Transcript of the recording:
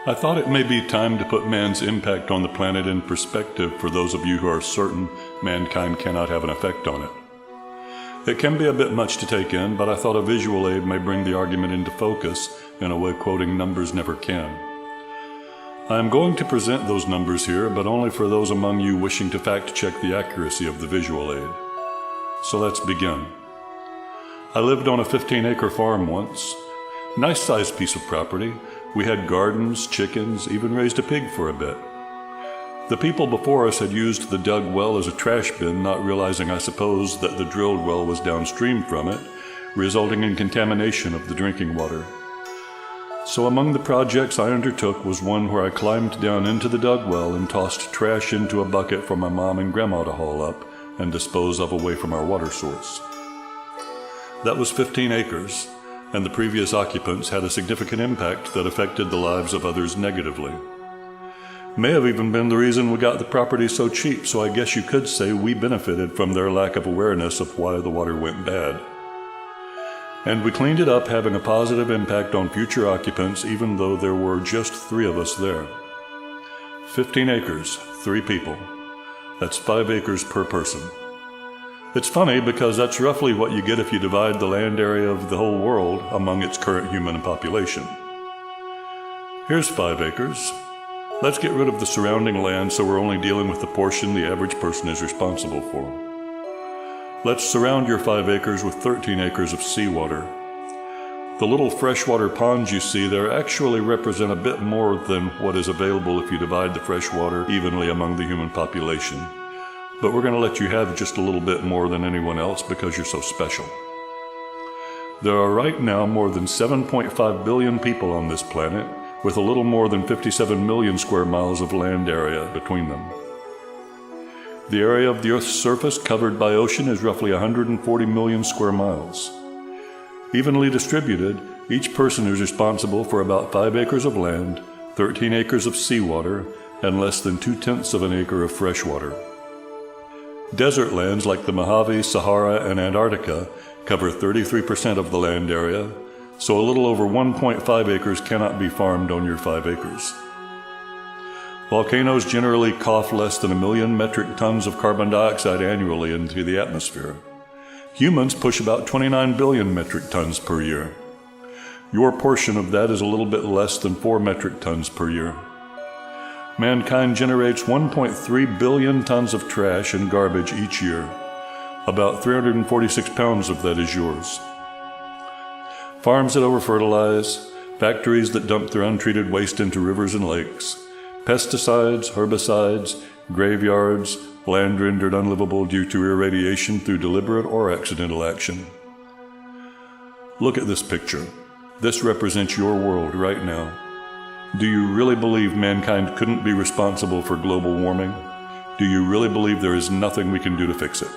I thought it may be time to put man's impact on the planet in perspective for those of you who are certain mankind cannot have an effect on it. It can be a bit much to take in, but I thought a visual aid may bring the argument into focus in a way quoting numbers never can. I am going to present those numbers here, but only for those among you wishing to fact-check the accuracy of the visual aid. So let's begin. I lived on a 15-acre farm once. Nice-sized piece of property. We had gardens, chickens, even raised a pig for a bit. The people before us had used the dug well as a trash bin, not realizing, I suppose, that the drilled well was downstream from it, resulting in contamination of the drinking water. So among the projects I undertook was one where I climbed down into the dug well and tossed trash into a bucket for my mom and grandma to haul up and dispose of away from our water source. That was 15 acres, and the previous occupants had a significant impact that affected the lives of others negatively. May have even been the reason we got the property so cheap, so I guess you could say we benefited from their lack of awareness of why the water went bad. And we cleaned it up, having a positive impact on future occupants, even though there were just 3 of us there. 15 acres, 3 people. That's 5 acres per person. It's funny because that's roughly what you get if you divide the land area of the whole world among its current human population. Here's 5 acres. Let's get rid of the surrounding land so we're only dealing with the portion the average person is responsible for. Let's surround your 5 acres with 13 acres of seawater. The little freshwater ponds you see there actually represent a bit more than what is available if you divide the freshwater evenly among the human population. But we're going to let you have just a little bit more than anyone else because you're so special. There are right now more than 7.5 billion people on this planet, with a little more than 57 million square miles of land area between them. The area of the Earth's surface covered by ocean is roughly 140 million square miles. Evenly distributed, each person is responsible for about 5 acres of land, 13 acres of seawater, and less than 2/10 of an acre of freshwater. Desert lands like the Mojave, Sahara, and Antarctica cover 33% of the land area, so a little over 1.5 acres cannot be farmed on your 5 acres. Volcanoes generally cough less than 1 million metric tons of carbon dioxide annually into the atmosphere. Humans push about 29 billion metric tons per year. Your portion of that is a little bit less than 4 metric tons per year. Mankind generates 1.3 billion tons of trash and garbage each year. About 346 pounds of that is yours. Farms that over-fertilize, factories that dump their untreated waste into rivers and lakes, pesticides, herbicides, graveyards, land rendered unlivable due to irradiation through deliberate or accidental action. Look at this picture. This represents your world right now. Do you really believe mankind couldn't be responsible for global warming? Do you really believe there is nothing we can do to fix it?